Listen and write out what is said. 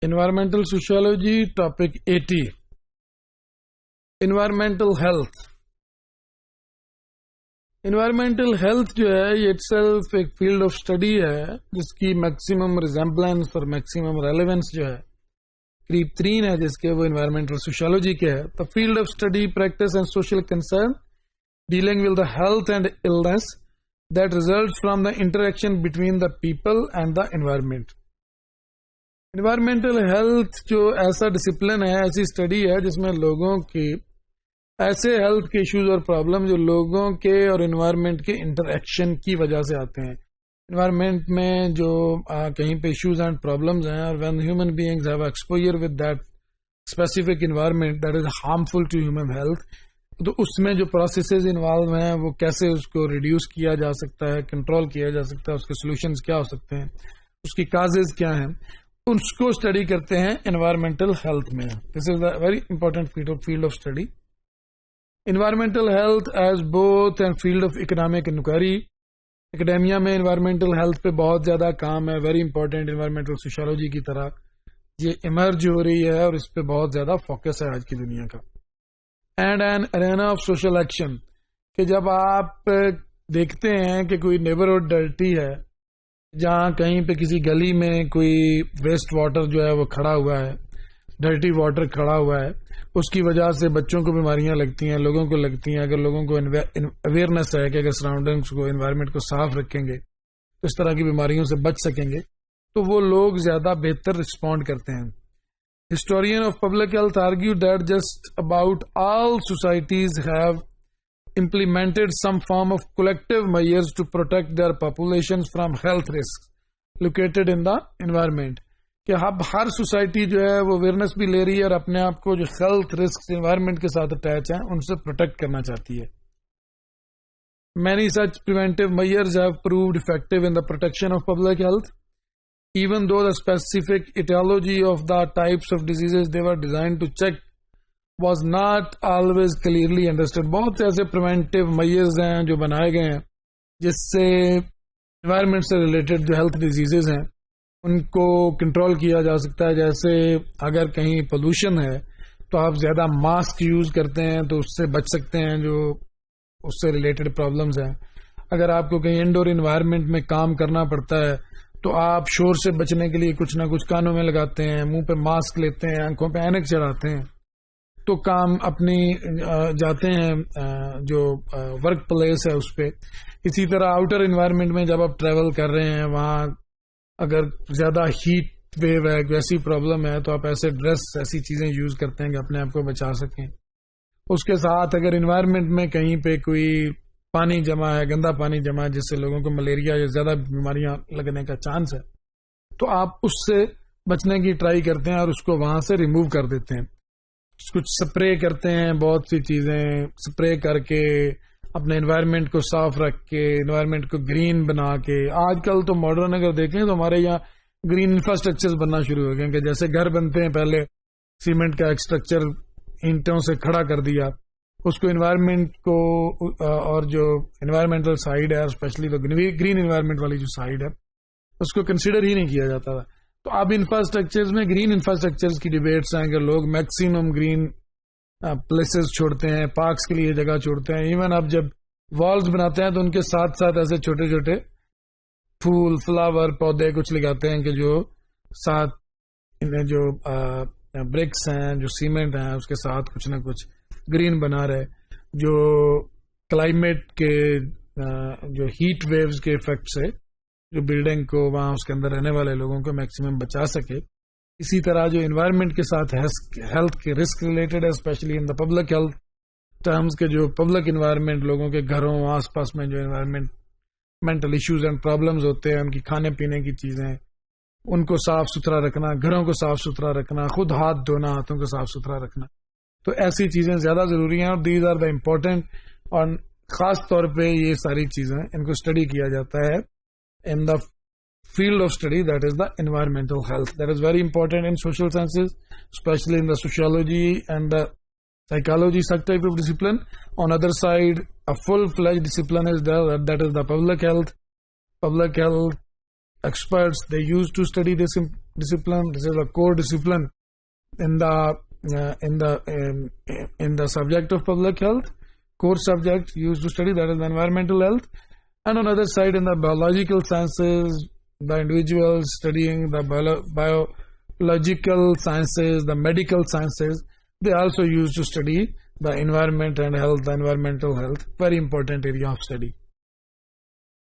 Environmental sociology topic 80 environmental health. Environmental health جو ہے یہ اٹ سیلف ایک فیلڈ آف اسٹڈی ہے جس کی میکسیمم ریزمبلنس اور میکسیمم ریلیونس جو ہے قریب ترین ہے جس کے وہ انوائرمنٹل سوشیولوجی کے ہے. The field of study practice and social concern dealing with the health and illness that result from the interaction between the people and the environment. Environmental health جو ایسا ڈسپلن ہے، ایسی اسٹڈی ہے جس میں لوگوں کی ایسے ہیلتھ کے ایشوز اور پرابلم جو لوگوں کے اور انوائرمنٹ کے انٹریکشن کی وجہ سے آتے ہیں. انوائرمنٹ میں جو کہیں پہ ایشوز اینڈ پرابلمز ہیں اور when human beings have exposure with that specific environment that is harmful to human health, تو اس میں جو پروسیسز انوالو ہیں وہ کیسے اس کو ریڈیوس کیا جا سکتا ہے، کنٹرول کیا جا سکتا ہے، اس کے سولوشنز کیا ہو سکتے ہیں، اس کی کازز کیا ہیں، اس کو اسٹڈی کرتے ہیں انوائرمنٹل ہیلتھ میں. This is a very important field of study. Environmental health is both and field of economic inquiry. Academia میں انوائرمنٹل ہیلتھ پہ بہت زیادہ کام ہے، ویری امپورٹنٹ انوائرمنٹل سوشیولوجی کی طرح یہ ایمرج ہو رہی ہے اور اس پہ بہت زیادہ فوکس ہے آج کی دنیا کا. And an arena of social action, کہ جب آپ دیکھتے ہیں کہ کوئی نیبرہڈ ڈرٹی ہے، جہاں کہیں پہ کسی گلی میں کوئی ویسٹ واٹر جو ہے وہ کھڑا ہوا ہے، ڈرٹی واٹر کھڑا ہوا ہے، اس کی وجہ سے بچوں کو بیماریاں لگتی ہیں، لوگوں کو لگتی ہیں. اگر لوگوں کو اویئرنیس ہے کہ اگر سراؤنڈنگس کو، انوائرمنٹ کو صاف رکھیں گے تو اس طرح کی بیماریوں سے بچ سکیں گے، تو وہ لوگ زیادہ بہتر رسپونڈ کرتے ہیں. Historian of public health argue that just about all societies have implemented some form of collective measures to protect their populations from health risks located in the environment. کہ اب ہر سوسائٹی جو ہے وہ اویئرنیس بھی لے رہی ہے اور اپنے آپ کو جو ہیلتھ رسک انوائرمنٹ کے ساتھ اٹیچ ہیں ان سے پروٹیکٹ کرنا چاہتی ہے. Many such preventive measures have proved effective in the protection of public health, even though the specific etiology of the types of diseases they were designed to check was not always clearly understood. بہت سے ایسے preventive measures ہیں جو بنائے گئے ہیں جس سے انوائرمنٹ سے ریلیٹڈ جو ہیلتھ ڈیزیزز ہیں ان کو کنٹرول کیا جا سکتا ہے. جیسے اگر کہیں پولوشن ہے تو آپ زیادہ ماسک یوز کرتے ہیں تو اس سے بچ سکتے ہیں جو اس سے ریلیٹڈ پرابلمز ہیں. اگر آپ کو کہیں انڈور انوائرمنٹ میں کام کرنا پڑتا ہے تو آپ شور سے بچنے کے لیے کچھ نہ کچھ کانوں میں لگاتے ہیں، منہ پہ ماسک لیتے ہیں، آنکھوں پہ اینک چڑھاتے ہیں، تو کام اپنی جاتے ہیں جو ورک پلیس ہے اس پہ. اسی طرح آؤٹر انوائرمنٹ میں جب آپ ٹریول کر رہے ہیں وہاں اگر زیادہ ہیٹ ویو ہے، ویسی پرابلم ہے، تو آپ ایسے ڈریس، ایسی چیزیں یوز کرتے ہیں کہ اپنے آپ کو بچا سکیں. اس کے ساتھ اگر انوائرمنٹ میں کہیں پہ کوئی پانی جمع ہے، گندا پانی جمع ہے جس سے لوگوں کو ملیریا یا زیادہ بیماریاں لگنے کا چانس ہے، تو آپ اس سے بچنے کی ٹرائی کرتے ہیں اور اس کو وہاں سے ریموو کر دیتے ہیں. کچھ سپرے کرتے ہیں، بہت سی چیزیں سپرے کر کے اپنے انوائرمنٹ کو صاف رکھ کے، انوائرمنٹ کو گرین بنا کے. آج کل تو ماڈرن اگر دیکھیں تو ہمارے یہاں گرین انفراسٹرکچر بننا شروع ہو گئے کہ جیسے گھر بنتے ہیں پہلے سیمنٹ کا ایک اسٹرکچر اینٹوں سے کھڑا کر دیا، اس کو انوائرمنٹ کو اور جو انوائرمنٹل سائڈ ہے اسپیشلی تو گرین انوائرمنٹ والی جو سائڈ ہے اس کو کنسیڈر ہی نہیں کیا جاتا تھا. تو اب انفراسٹرکچرز میں گرین انفراسٹرکچرز کی ڈیبیٹس ہیں کہ لوگ میکسیمم گرین پلیسز چھوڑتے ہیں، پارکس کے لیے جگہ چھوڑتے ہیں. ایون اب جب والز بناتے ہیں تو ان کے ساتھ ساتھ ایسے چھوٹے چھوٹے پھول، فلاور، پودے کچھ لگاتے ہیں کہ جو ساتھ انہیں جو برکس ہیں، جو سیمنٹ ہیں، اس کے ساتھ کچھ نہ کچھ گرین بنا رہے، جو کلائمیٹ کے جو ہیٹ ویوز کے افیکٹ سے جو بلڈنگ کو، وہاں اس کے اندر رہنے والے لوگوں کو میکسیمم بچا سکے. اسی طرح جو انوائرمنٹ کے ساتھ ہیلتھ کے رسک ریلیٹڈ ہے، especially in the public health terms کے جو پبلک انوائرمنٹ، لوگوں کے گھروں آس پاس میں جو انوائرمنٹل ایشوز اینڈ پرابلمز ہوتے ہیں، ان کی کھانے پینے کی چیزیں، ان کو صاف ستھرا رکھنا، گھروں کو صاف ستھرا رکھنا، خود ہاتھ دھونا، ہاتھوں کو صاف ستھرا رکھنا، تو ایسی چیزیں زیادہ ضروری ہیں. اور دیز آر دا امپورٹنٹ، اور خاص طور پہ یہ ساری چیزیں ان کو اسٹڈی کیا جاتا ہے in the field of study that is the environmental health. That is very important in social sciences, especially in the sociology and the psychology such type of discipline. On other side, a full-fledged discipline is there, that is the public health. Public health experts, they used to study this discipline. This is a core discipline in the subject of public health. Core subject used to study, that is the environmental health. And on the other side, in the biological sciences, the individuals studying the biological sciences, the medical sciences, they also used to study the environment and health, the environmental health, very important area of study.